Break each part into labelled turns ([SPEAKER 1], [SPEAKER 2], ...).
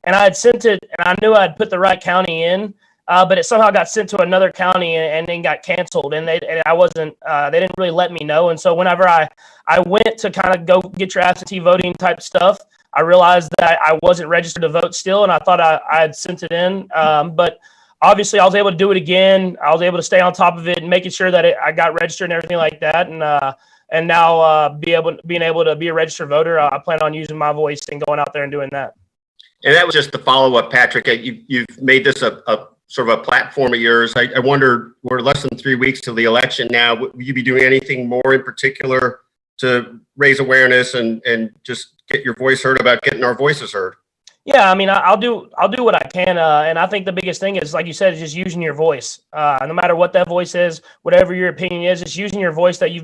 [SPEAKER 1] and I had sent it, and I knew I'd put the right county in, but it somehow got sent to another county and then got canceled, and they didn't really let me know. And so whenever I went to kind of go get your absentee voting type stuff, I realized that I wasn't registered to vote still, and I thought I had sent it in. But obviously, I was able to do it again. I was able to stay on top of it and making sure that I got registered and everything like that. And now being able to be a registered voter, I plan on using my voice and going out there and doing that.
[SPEAKER 2] And that was just the follow-up, Patrick. You've made this a sort of a platform of yours. I wonder, we're less than 3 weeks till the election now. Will you be doing anything more in particular to raise awareness and just get your voice heard about getting our voices heard?
[SPEAKER 1] Yeah, I mean, I'll do what I can, and I think the biggest thing is, like you said, is just using your voice. No matter what that voice is, whatever your opinion is, just using your voice that you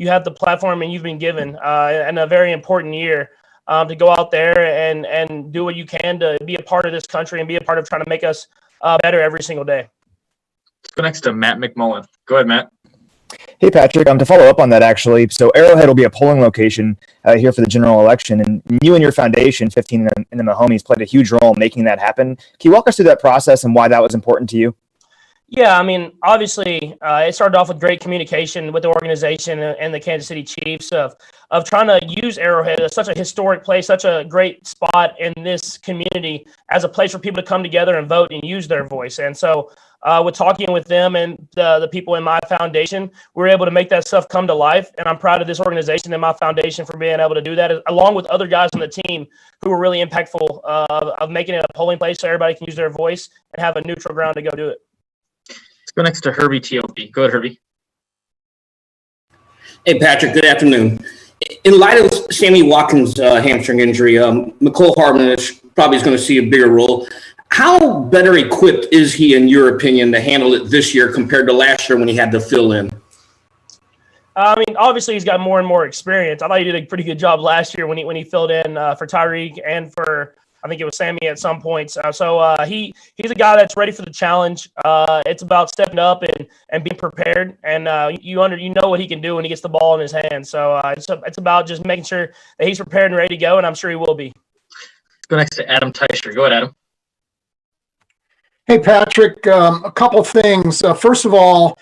[SPEAKER 1] have the platform and you've been given, in a very important year, to go out there and do what you can to be a part of this country and be a part of trying to make us better every single day.
[SPEAKER 3] Let's go next to Matt McMullen. Go ahead, Matt.
[SPEAKER 4] Hey, Patrick, to follow up on that, actually, so Arrowhead will be a polling location here for the general election, and you and your foundation, 15 in the Homies, played a huge role in making that happen. Can you walk us through that process and why that was important to you?
[SPEAKER 1] Yeah, I mean, obviously, it started off with great communication with the organization and the Kansas City Chiefs of trying to use Arrowhead as such a historic place, such a great spot in this community as a place for people to come together and vote and use their voice. And so with talking with them and the people in my foundation, we were able to make that stuff come to life. And I'm proud of this organization and my foundation for being able to do that, along with other guys on the team who were really impactful of making it a polling place so everybody can use their voice and have a neutral ground to go do it.
[SPEAKER 3] Let's go next to Herbie TLP. Go ahead, Herbie.
[SPEAKER 5] Hey, Patrick. Good afternoon. In light of Sammy Watkins' hamstring injury, McCole Hardman probably is going to see a bigger role. How better equipped is he, in your opinion, to handle it this year compared to last year when he had to fill in?
[SPEAKER 1] I mean, obviously he's got more and more experience. I thought he did a pretty good job last year when he filled in for Tyreek and for, I think it was Sammy at some points. So he's a guy that's ready for the challenge. It's about stepping up and being prepared, and you know what he can do when he gets the ball in his hands. So it's about just making sure that he's prepared and ready to go, and I'm sure he will be.
[SPEAKER 3] Let's go next to Adam Teicher. Go ahead, Adam.
[SPEAKER 6] Hey, Patrick, a couple things. First of all,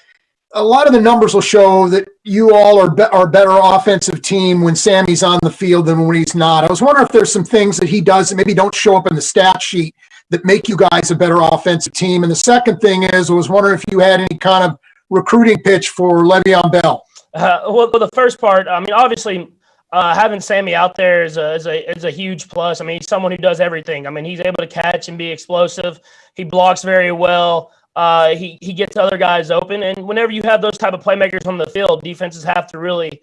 [SPEAKER 6] a lot of the numbers will show that you all are better offensive team when Sammy's on the field than when he's not. I was wondering if there's some things that he does that maybe don't show up in the stat sheet that make you guys a better offensive team. And the second thing is, I was wondering if you had any kind of recruiting pitch for Le'Veon Bell.
[SPEAKER 1] Well, the first part, I mean, obviously, having Sammy out there is a huge plus. I mean, he's someone who does everything. I mean, he's able to catch and be explosive. He blocks very well. He gets other guys open, and whenever you have those type of playmakers on the field, defenses have to really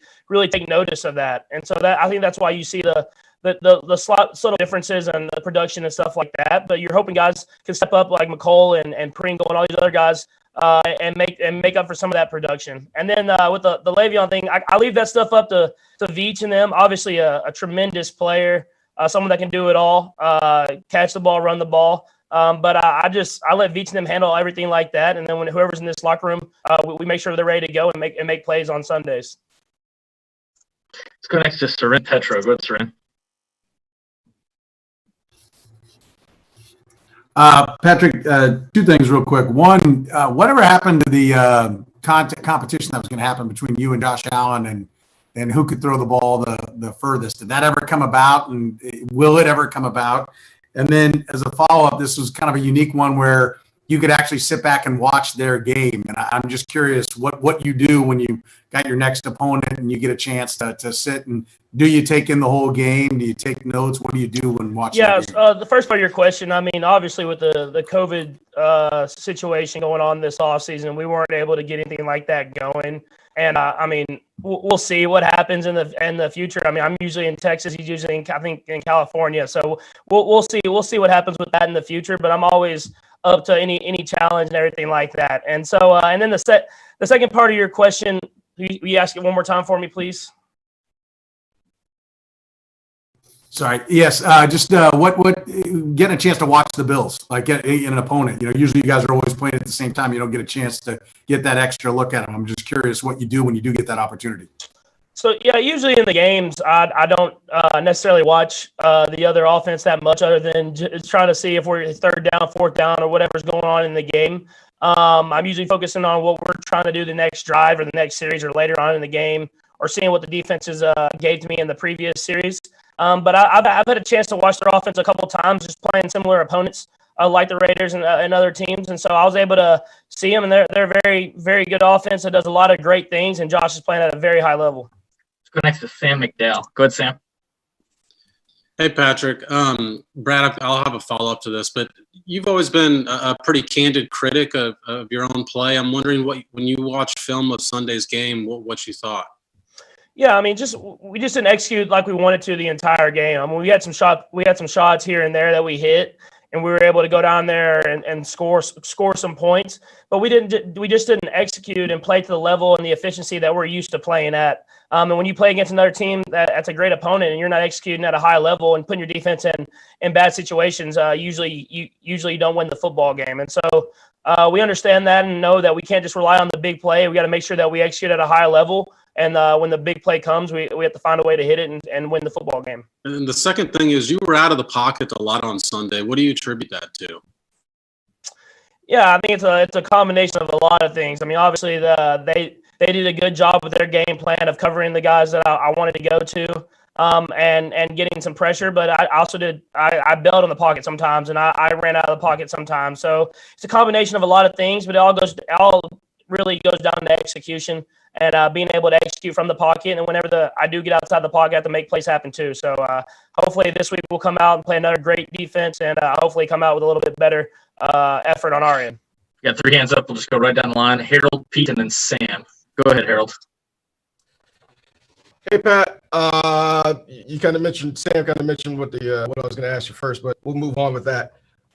[SPEAKER 1] take notice of that. And so that, I think that's why you see the subtle differences in the production and stuff like that. But you're hoping guys can step up like McCole and Pringle and all these other guys and make up for some of that production. And then with the Le'Veon thing, I leave that stuff up to Veach and them. Obviously, a tremendous player, someone that can do it all, catch the ball, run the ball. But I let Veach and them handle everything like that, and then when whoever's in this locker room, we make sure they're ready to go and make plays on Sundays.
[SPEAKER 3] Let's go next to Seren Petro. Go ahead, Seren.
[SPEAKER 7] Patrick, two things real quick. One, whatever happened to the competition that was going to happen between you and Josh Allen and who could throw the ball the furthest? Did that ever come about, and will it ever come about? And then as a follow-up, this was kind of a unique one where you could actually sit back and watch their game. And I'm just curious what you do when you got your next opponent and you get a chance to sit, and do you take in the whole game? Do you take notes? What do you do when watching?
[SPEAKER 1] Yeah, the first part of your question, I mean, obviously with the COVID situation going on this offseason, we weren't able to get anything like that going. And I mean, we'll see what happens in the future. I mean, I'm usually in Texas. He's usually in California. So we'll see. We'll see what happens with that in the future. But I'm always up to any challenge and everything like that. And so and then the second part of your question, will you ask it one more time for me, please?
[SPEAKER 7] Sorry. Yes. Just what getting a chance to watch the Bills, like get an opponent. You know, usually you guys are always playing at the same time. You don't get a chance to get that extra look at them. I'm just curious what you do when you do get that opportunity.
[SPEAKER 1] So yeah, usually in the games, I don't necessarily watch the other offense that much, other than just trying to see if we're third down, fourth down, or whatever's going on in the game. I'm usually focusing on what we're trying to do the next drive or the next series or later on in the game, or seeing what the defenses gave to me in the previous series. But I've had a chance to watch their offense a couple of times, just playing similar opponents like the Raiders and other teams, and so I was able to see them, and they're very, very good offense that does a lot of great things, and Josh is playing at a very high level.
[SPEAKER 3] Let's go next to Sam McDowell. Go ahead, Sam.
[SPEAKER 8] Hey, Patrick. Brad, I'll have a follow-up to this, but you've always been a pretty candid critic of your own play. I'm wondering when you watched film of Sunday's game, what you thought.
[SPEAKER 1] Yeah, I mean, we just didn't execute like we wanted to the entire game. I mean, we had some shots here and there that we hit, and we were able to go down there and score some points. But we just didn't execute and play to the level and the efficiency that we're used to playing at. And when you play against another team that's a great opponent and you're not executing at a high level and putting your defense in bad situations, usually you don't win the football game. And so we understand that and know that we can't just rely on the big play. We got to make sure that we execute at a high level. And when the big play comes, we have to find a way to hit it and win the football game.
[SPEAKER 8] And the second thing is you were out of the pocket a lot on Sunday. What do you attribute that to?
[SPEAKER 1] Yeah, I think it's a combination of a lot of things. I mean, obviously they did a good job with their game plan of covering the guys that I wanted to go to, and getting some pressure. But I also I bailed on the pocket sometimes, and I ran out of the pocket sometimes. So it's a combination of a lot of things, but it all really goes down to execution and being able to execute from the pocket. And whenever I do get outside the pocket, I have to make plays happen too. So hopefully this week we'll come out and play another great defense, and hopefully come out with a little bit better effort on our end.
[SPEAKER 3] We got 3 hands up. We'll just go right down the line. Harold, Pete, and then Sam. Go ahead, Harold.
[SPEAKER 9] Hey, Pat. You kind of mentioned, Sam kind of mentioned what I was going to ask you first, but we'll move on with that.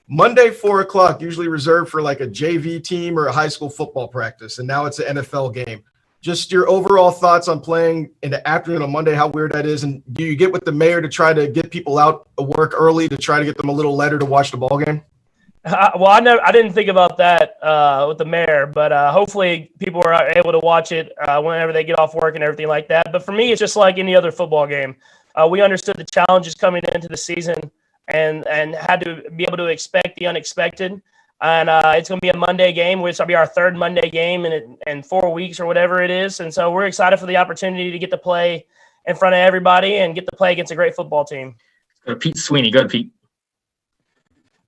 [SPEAKER 9] Monday, 4:00, usually reserved for like a JV team or a high school football practice, and now it's an NFL game. Just your overall thoughts on playing in the afternoon on Monday, how weird that is, and do you get with the mayor to try to get people out of work early to try to get them a little later to watch the ball game?
[SPEAKER 1] Well, I didn't think about that with the mayor, but hopefully people are able to watch it whenever they get off work and everything like that. But for me, it's just like any other football game. We understood the challenges coming into the season and had to be able to expect the unexpected. And it's going to be a Monday game, which will be our third Monday game in 4 weeks or whatever it is. And so we're excited for the opportunity to get to play in front of everybody and get to play against a great football team.
[SPEAKER 3] Go to Pete Sweeney. Go ahead, Pete.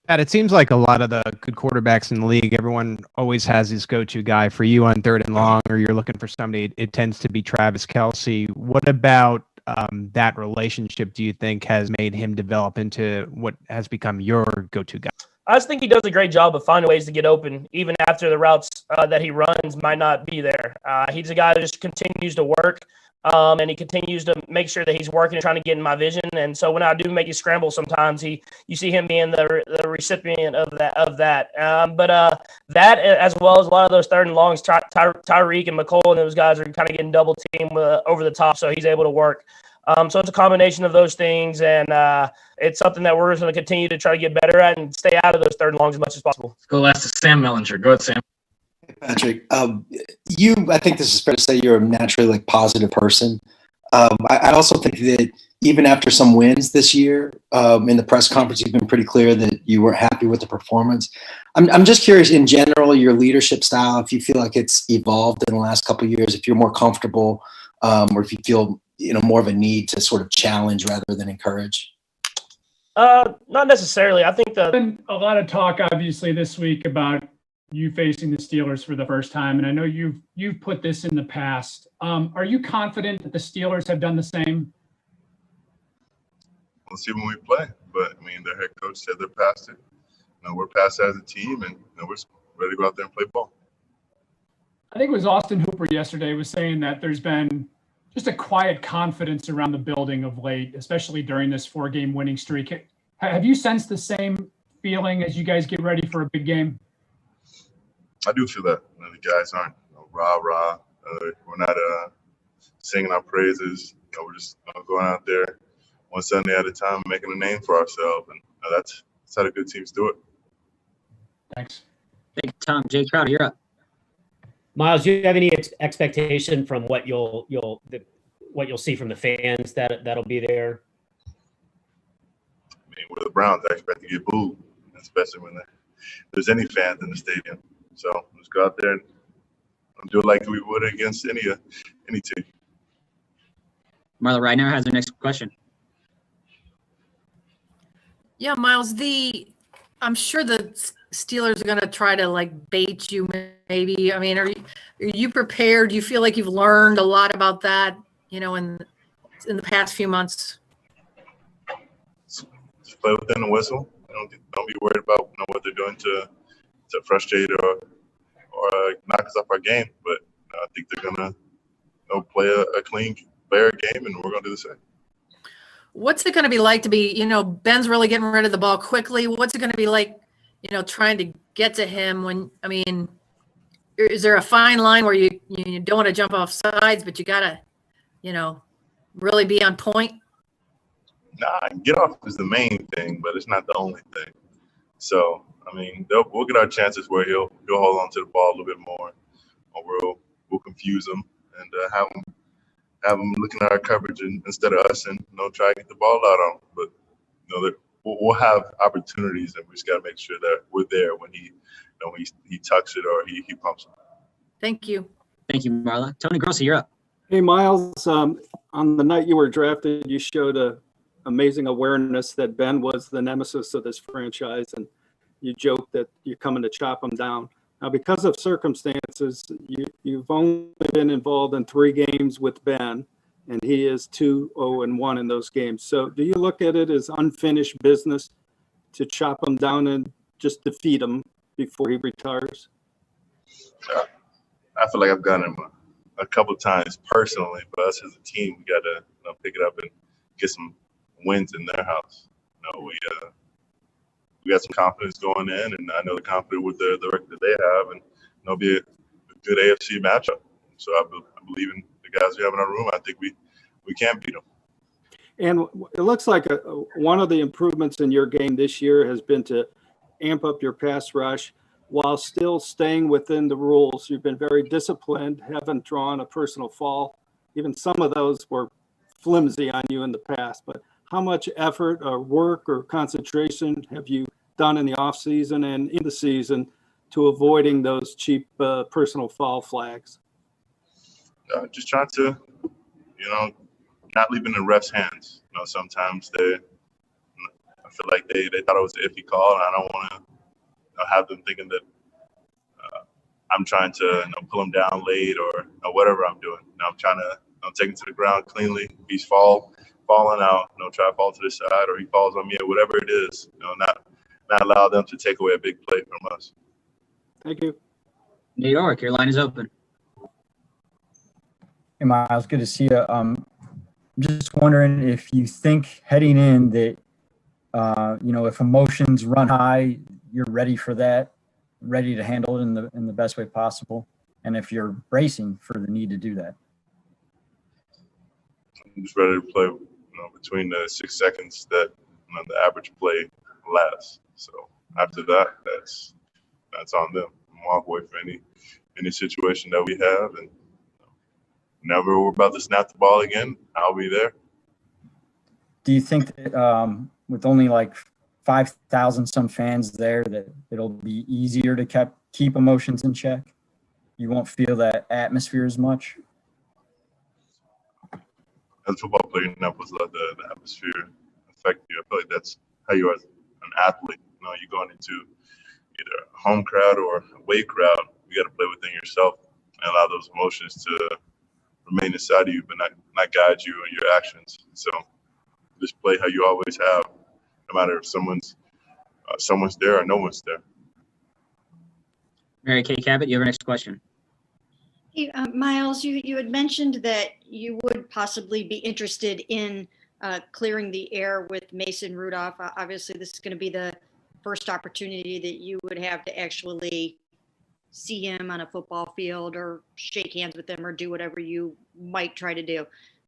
[SPEAKER 10] Pat, it seems like a lot of the good quarterbacks in the league, everyone always has his go-to guy. For you on 3rd and long, or you're looking for somebody, it tends to be Travis Kelce. What about that relationship do you think has made him develop into what has become your go-to guy?
[SPEAKER 1] I just think he does a great job of finding ways to get open, even after the routes that he runs might not be there. He's a guy that just continues to work. And he continues to make sure that he's working and trying to get in my vision. And so when I do make you scramble, sometimes you see him being the recipient of that. But that, as well as a lot of those 3rd and longs, Tyreek and McCole and those guys are kind of getting double teamed over the top, so he's able to work. So it's a combination of those things, and it's something that we're going to continue to try to get better at and stay out of those 3rd and longs as much as possible.
[SPEAKER 3] Let's go last to Sam Mellinger. Go ahead, Sam.
[SPEAKER 11] Patrick, I think this is fair to say you're a naturally positive person. I also think that even after some wins this year, in the press conference, you've been pretty clear that you weren't happy with the performance. I'm just curious, in general, your leadership style, if you feel like it's evolved in the last couple of years, if you're more comfortable, or if you feel more of a need to sort of challenge rather than encourage.
[SPEAKER 1] Not necessarily. I think
[SPEAKER 12] There's been a lot of talk, obviously, this week about you facing the Steelers for the first time, and I know you've put this in the past. Are you confident that the Steelers have done the same?
[SPEAKER 13] We'll see when we play, but I mean, their head coach said they're past it. We're past it as a team, and we're ready to go out there and play ball.
[SPEAKER 12] I think it was Austin Hooper yesterday was saying that there's been just a quiet confidence around the building of late, especially during this 4-game winning streak. Have you sensed the same feeling as you guys get ready for a big game?
[SPEAKER 13] I do feel that. The guys aren't rah-rah. We're not singing our praises. We're just going out there one Sunday at a time, making a name for ourselves. And that's how the good teams do it.
[SPEAKER 12] Thanks.
[SPEAKER 14] Thank you, Tom. Jay Crowder, you're up.
[SPEAKER 15] Miles, do you have any expectation from what you'll what you'll see from the fans that'll be there?
[SPEAKER 13] I mean, with the Browns, I expect to get booed, especially when there's any fans in the stadium. So let's go out there and do it like we would against any team.
[SPEAKER 14] Marla Reiner has the next question.
[SPEAKER 16] Yeah, Miles, I'm sure the Steelers are going to try to like bait you maybe. I mean, are you prepared? Do you feel like you've learned a lot about that, in the past few months?
[SPEAKER 13] Just play within the whistle. Don't be worried about what they're doing to frustrate or knock us off our game. But I think they're gonna play a clean, fair game, and we're gonna do the same.
[SPEAKER 16] What's it going to be like to be, Ben's really getting rid of the ball quickly. What's it going to be like, trying to get to him is there a fine line where you don't want to jump off sides, but you got to, really be on point?
[SPEAKER 13] Nah, get off is the main thing, but it's not the only thing. So, I mean, we'll get our chances where he'll hold on to the ball a little bit more, or we'll confuse him and have him looking at our coverage instead of us, and try to get the ball out on him. But we'll have opportunities, and we just got to make sure that we're there when he tucks it or he pumps it.
[SPEAKER 16] Thank you.
[SPEAKER 14] Thank you, Marla. Tony Grossi, you're up.
[SPEAKER 17] Hey, Miles. On the night you were drafted, you showed a amazing awareness that Ben was the nemesis of this franchise, and you joked that you're coming to chop him down. Now, because of circumstances, you've only been involved in 3 games with Ben, and he is 2-0-1 in those games. So do you look at it as unfinished business to chop him down and just defeat him before he retires?
[SPEAKER 13] I feel like I've gotten him a couple times personally, but us as a team, we got to pick it up and get some wins in their house. We got some confidence going in, and I know they're confident with the record that they have, and it'll be a good AFC matchup. So I believe in the guys we have in our room. I think we can beat them.
[SPEAKER 17] And it looks like one of the improvements in your game this year has been to amp up your pass rush while still staying within the rules. You've been very disciplined, haven't drawn a personal foul. Even some of those were flimsy on you in the past. But how much effort or work or concentration have you done in the off season and in the season to avoiding those cheap personal foul flags?
[SPEAKER 13] Just trying to, not leaving the refs' hands. Sometimes I feel like they thought it was an iffy call, and I don't want to have them thinking that I'm trying to pull them down late or whatever I'm doing. I'm trying to take him to the ground cleanly. If he's falling out, try to fall to the side, or he falls on me, or whatever it is. Not allow them to take away a big play from us.
[SPEAKER 17] Thank you.
[SPEAKER 14] New York, your line is open.
[SPEAKER 18] Hey, Miles, good to see you. I'm just wondering if you think heading in that, if emotions run high, you're ready for that, ready to handle it in the best way possible, and if you're bracing for the need to do that.
[SPEAKER 13] I'm just ready to play, between the 6 seconds that the average play lasts. So after that, that's on them. Walk away from any situation that we have, and whenever we're about to snap the ball again, I'll be there.
[SPEAKER 18] Do you think that with only like 5,000 some fans there, that it'll be easier to keep emotions in check? You won't feel that atmosphere as much?
[SPEAKER 13] As a football player, you're not supposed to let the atmosphere affect you. I feel like that's how you are as an athlete. You're going into either a home crowd or a away crowd. You got to play within yourself and allow those emotions to remain inside of you, but not guide you in your actions. So just play how you always have, no matter if someone's there or no one's there.
[SPEAKER 14] Mary Kay Cabot, you have our next question.
[SPEAKER 19] Hey, Miles, you had mentioned that you would possibly be interested in clearing the air with Mason Rudolph. Obviously, this is going to be the first opportunity that you would have to actually see him on a football field or shake hands with him or do whatever you might try to do.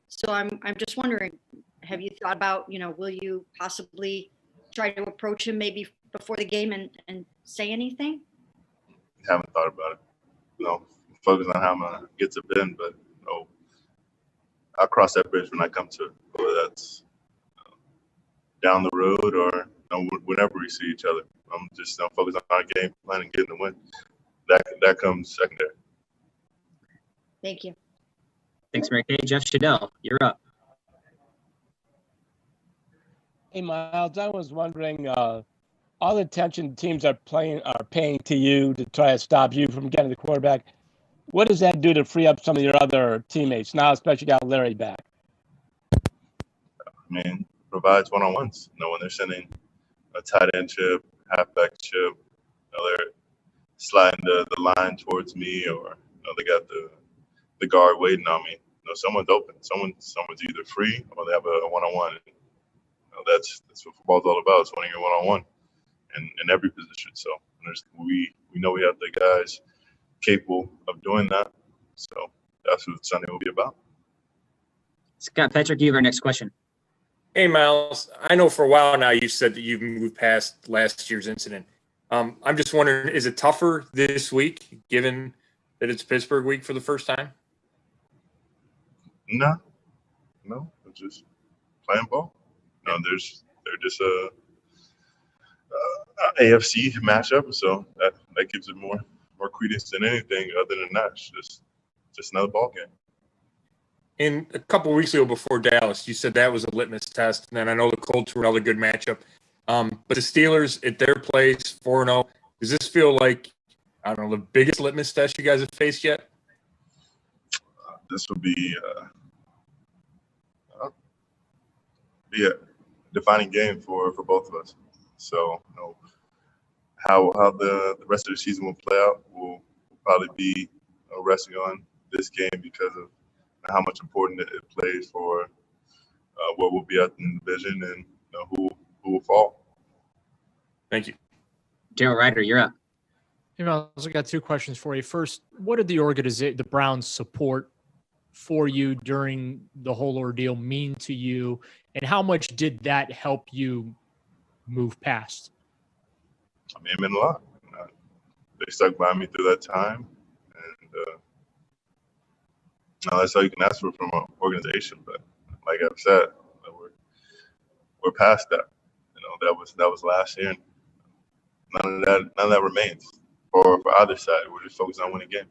[SPEAKER 19] So I'm just wondering, have you thought about, will you possibly try to approach him maybe before the game and say anything?
[SPEAKER 13] Haven't thought about it. Focus on how I'm gonna get to Ben, but I'll cross that bridge when I come to it, whether that's down the road or whenever we see each other. I'm focused on our game plan and getting the win. That comes secondary.
[SPEAKER 19] Thank you.
[SPEAKER 14] Thanks, Mary Kay. Jeff Shadell, you're up.
[SPEAKER 20] Hey, Miles, I was wondering, all the attention teams are paying to you to try to stop you from getting the quarterback. What does that do to free up some of your other teammates now, especially got Larry back?
[SPEAKER 13] I mean, provides one-on-ones. When they're sending a tight end chip, halfback chip, they're sliding the line towards me, or they got the guard waiting on me. Someone's open. Someone's either free or they have a one-on-one. That's what football's all about. It's winning your one-on-one in every position. So we know we have the guys capable of doing that. So that's what Sunday will be about.
[SPEAKER 14] Scott Patrick, you have our next question.
[SPEAKER 21] Hey, Miles, I know for a while now you said that you've moved past last year's incident. I'm just wondering, is it tougher this week, given that it's Pittsburgh week for the first time?
[SPEAKER 13] No, it's just playing ball. They're just a AFC matchup, so that gives it more credence than anything. Other than that, it's just another ball game.
[SPEAKER 21] And a couple of weeks ago before Dallas, you said that was a litmus test. And then I know the Colts were another good matchup. But the Steelers at their place, 4-0, does this feel like, I don't know, the biggest litmus test you guys have faced yet?
[SPEAKER 13] This would be a defining game for both of us. So, how the rest of the season will play out will probably be resting on this game because of how much important it plays for what will be out in the division and who will fall.
[SPEAKER 21] Thank you.
[SPEAKER 14] Daryl Ryder, you're up.
[SPEAKER 22] Hey, Miles, I got two questions for you. First, what did the Browns' support for you during the whole ordeal mean to you, and how much did that help you move past?
[SPEAKER 13] I mean, it meant a lot. They stuck by me through that time, and that's all you can ask for from an organization. But like I've said, we're past that. That was last year. And none of that remains for either side. We're just focused on winning games.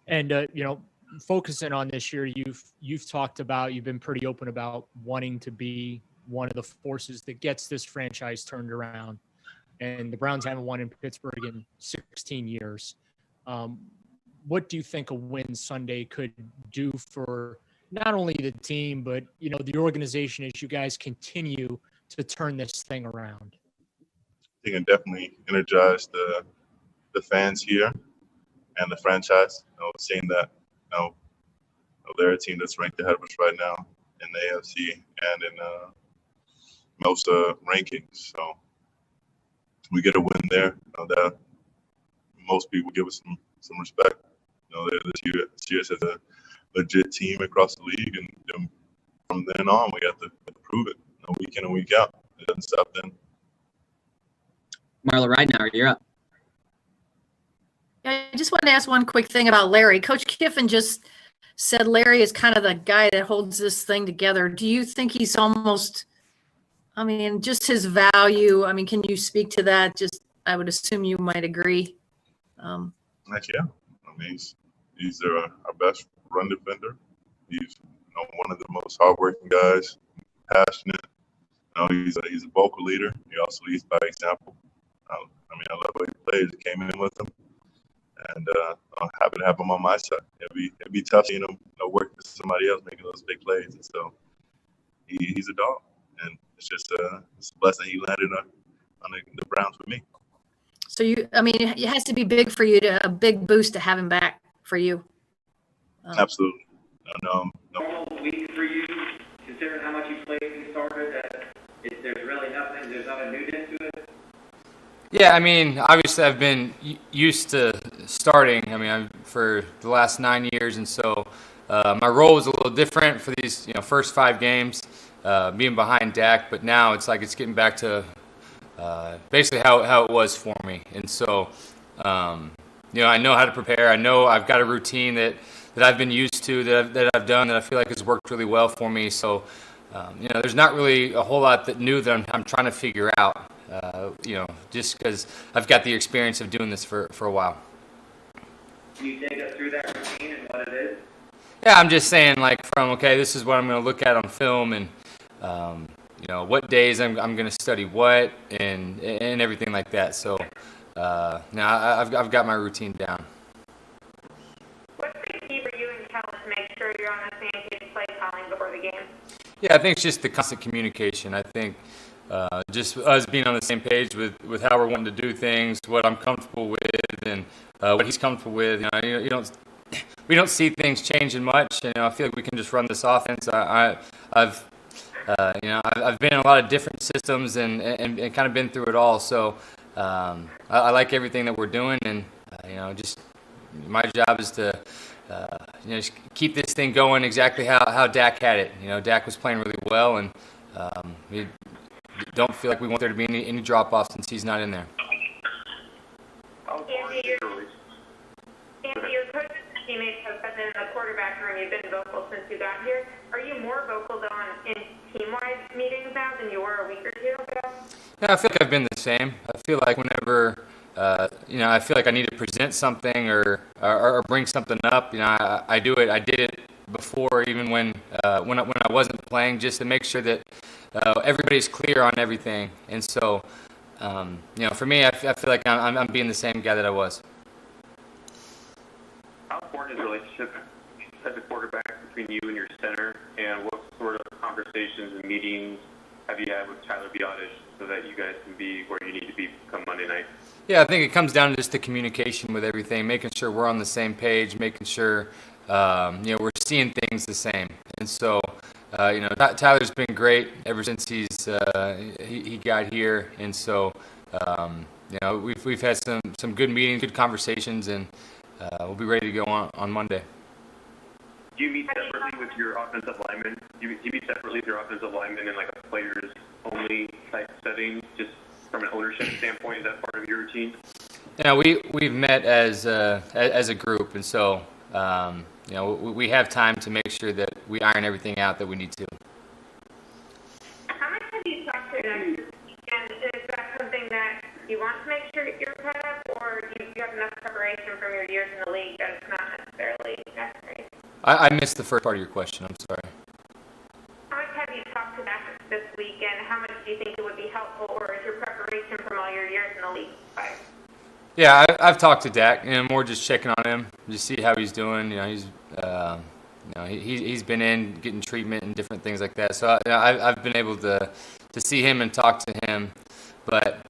[SPEAKER 22] And focusing on this year, you've talked about, you've been pretty open about wanting to be one of the forces that gets this franchise turned around. And the Browns haven't won in Pittsburgh in 16 years. What do you think a win Sunday could do for not only the team, but the organization as you guys continue to turn this thing around?
[SPEAKER 13] I think it definitely energize the fans here and the franchise. Seeing that they're a team that's ranked ahead of us right now in the AFC and in most rankings. So we get a win there. That most people give us some respect. This year as a legit team across the league, and from then on we have to prove it week in and week out. It doesn't stop then.
[SPEAKER 14] Marla Ridenour, you're up.
[SPEAKER 16] I just wanted to ask one quick thing about Larry. Coach Kiffin just said Larry is kind of the guy that holds this thing together. Do you think he's almost, just his value? Can you speak to that? I would assume you might agree.
[SPEAKER 13] Yeah. He's our best run defender. He's one of the most hardworking guys, passionate. He's a vocal leader. He also leads by example. I love how he plays. I came in with him, and I'm happy to have him on my side. It'd be tough seeing him work with somebody else making those big plays, and so he's a dog, and it's just it's a blessing he landed on the Browns with me.
[SPEAKER 16] So it has to be big for you, a big boost to have him back for you.
[SPEAKER 13] Absolutely. No.
[SPEAKER 23] Week for you, considering how much you played and started, that there's really nothing, there's not a newness to it?
[SPEAKER 24] Yeah, obviously I've been used to starting, for the last 9 years, and so my role was a little different for these, first 5 games, being behind Dak, but now it's like it's getting back to basically how it was for me. And so, I know how to prepare. I know I've got a routine that I've been used used to that I've done that I feel like has worked really well for me. So, there's not really a whole lot that new that I'm trying to figure out. Just because I've got the experience of doing this for a while.
[SPEAKER 23] Can you take us through that routine and what it is?
[SPEAKER 24] Yeah, I'm just saying this is what I'm going to look at on film and, what days I'm going to study what and everything like that. So now I've got my routine down.
[SPEAKER 2] What's the key for you and Cal to make sure you're on the same page play calling before the game?
[SPEAKER 24] Yeah, I think it's just the constant communication. I think just us being on the same page with how we're wanting to do things, what I'm comfortable with, and what he's comfortable with. We don't see things changing much. I feel like we can just run this offense. I've been in a lot of different systems and kind of been through it all. So I like everything that we're doing, and just my job is to just keep this thing going exactly how Dak had it. Dak was playing really well, and we don't feel like we want there to be any drop-off since he's not in there.
[SPEAKER 2] Andy, your coaches and teammates have said that in the quarterback room you've been vocal since you got here. Are you more vocal though in team-wide meetings now than you were a week or two ago?
[SPEAKER 24] Yeah, I feel like I've been the same. I feel like whenever I feel like I need to present something or bring something up, I do it. I did it before, even when I wasn't playing, just to make sure that everybody's clear on everything. And so, for me, I feel like I'm being the same guy that I was.
[SPEAKER 23] How important is the relationship as a quarterback between you and your center, and what sort of conversations and meetings have you had with Tyler Biotish so that you guys can be where you need to be come Monday night?
[SPEAKER 24] Yeah, I think it comes down to just the communication with everything, making sure we're on the same page, making sure we're seeing things the same. And so, Tyler's been great ever since he got here, and so we've had some good meetings, good conversations, and we'll be ready to go on Monday.
[SPEAKER 23] Do you meet separately with your offensive linemen? Do you meet separately with your offensive linemen in like a players-only type setting, just from an ownership standpoint? Is that part of your routine?
[SPEAKER 24] Yeah, we've met as a group, and so we have time to make sure that we iron everything out that we need to.
[SPEAKER 2] How much have you talked to them? And is that something that you want to make sure you're cut up, or do you have enough preparation from your years in the league that it's not necessarily necessary?
[SPEAKER 24] I missed the first part of your question. I'm sorry.
[SPEAKER 2] How much have you talked to them this week, and how much do you think it would be helpful, or is your preparation from all your years in the league fine?
[SPEAKER 24] Yeah, I've talked to Dak, more just checking on him, just see how he's doing. He's been in getting treatment and different things like that. So I've been able to see him and talk to him. But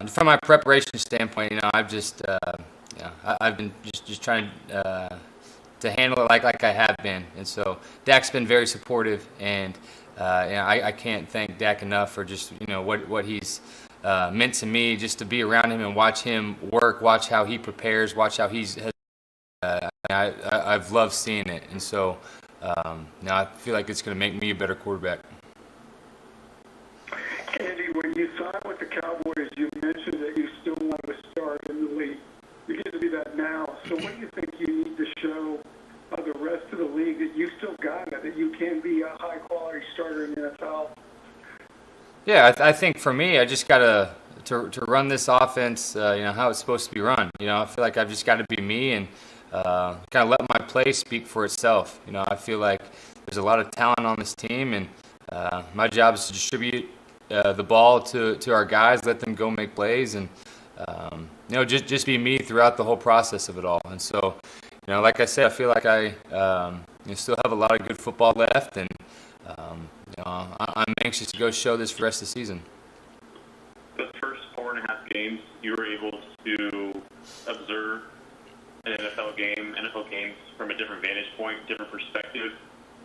[SPEAKER 24] from my preparation standpoint, I've just I've been just trying to handle it like I have been, and so Dak's been very supportive, and I can't thank Dak enough for just what he's meant to me, just to be around him and watch him work, watch how he prepares, watch how I've loved seeing it, and so now I feel like it's going to make me a better quarterback.
[SPEAKER 4] Andy, when you signed with the Cowboys, you mentioned that you still want to start in the league. You get to do that now. So what do you think you need to show the rest of the league that you still got it, that you can be a high-quality starter in the NFL?
[SPEAKER 24] Yeah, I think for me, I just got to run this offense, how it's supposed to be run. I feel like I've just got to be me and kind of let my play speak for itself. I feel like there's a lot of talent on this team, and my job is to distribute the ball to our guys, let them go make plays, and just be me throughout the whole process of it all. And so, like I said, I feel like I still have a lot of good football left, and I'm anxious to go show this for the rest of the season.
[SPEAKER 23] The first 4.5 games, you were able to observe an NFL games from a different vantage point, different perspective.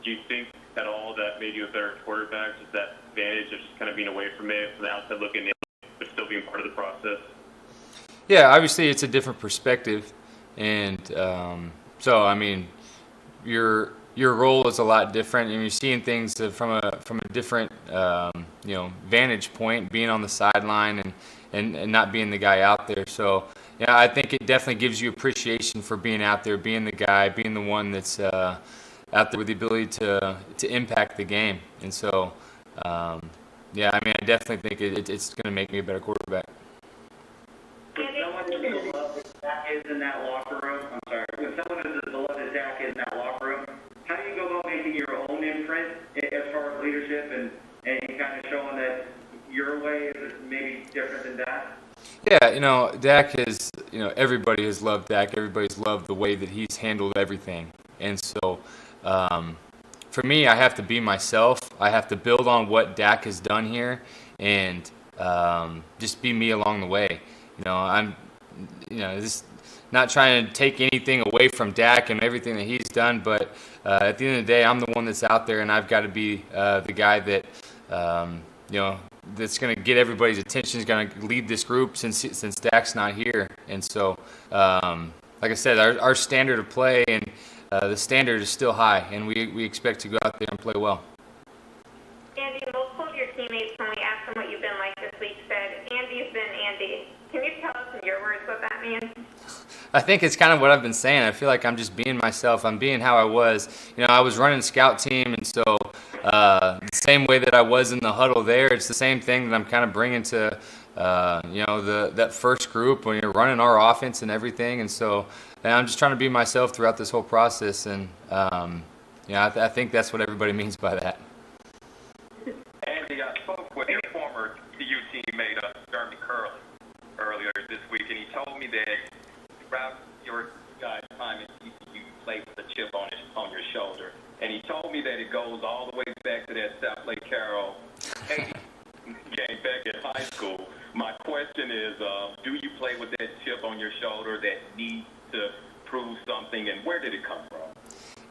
[SPEAKER 23] Do you think at all that made you a better quarterback? Just that vantage of just kind of being away from it, from the outside looking in, but still being part of the process?
[SPEAKER 24] Yeah, obviously it's a different perspective, and so I mean, your role is a lot different, and you're seeing things from a different vantage point, being on the sideline and not being the guy out there. So I think it definitely gives you appreciation for being out there, being the guy, being the one that's out there with the ability to impact the game. And so, yeah, I mean, I definitely think it's going to make me a better quarterback.
[SPEAKER 5] Is in that locker room. I'm sorry. When someone is as beloved as Dak is in that locker room, how do you go about making your own imprint as far as leadership and kind of showing that your way is maybe different than Dak?
[SPEAKER 24] Yeah, Dak is, everybody has loved Dak. Everybody's loved the way that he's handled everything. And so, for me, I have to be myself. I have to build on what Dak has done here and just be me along the way. I'm just not trying to take anything away from Dak and everything that he's done, but at the end of the day, I'm the one that's out there, and I've got to be the guy that, that's going to get everybody's attention, is going to lead this group since Dak's not here. And so, like I said, our standard of play and the standard is still high, and we expect to go out there and play well.
[SPEAKER 2] Andy, multiple of your teammates, when we asked them what you've been like this week, said, Andy's been Andy. Can you tell us in your words what that means?
[SPEAKER 24] I think it's kind of what I've been saying. I feel like I'm just being myself. I'm being how I was. I was running a scout team, and so the same way that I was in the huddle there, it's the same thing that I'm kind of bringing to, that first group when you're running our offense and everything. And so I'm just trying to be myself throughout this whole process. And, I think that's what everybody means by that.
[SPEAKER 6] Andy, I spoke with your former TU teammate, Jeremy Curley, earlier this week, and he told me that throughout your guys' time at TCU, you played with a chip on your shoulder. And he told me that it goes all the way back to that South Lake Carroll game back at high school. My question is, do you play with that chip on your shoulder that needs to prove something, and where did it come from?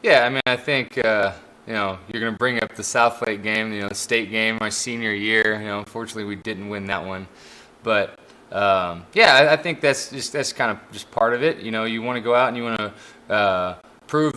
[SPEAKER 24] Yeah, I mean, I think, you're going to bring up the South Lake game, the state game, my senior year. Unfortunately, we didn't win that one. But, I think that's kind of just part of it. You want to go out and you want to prove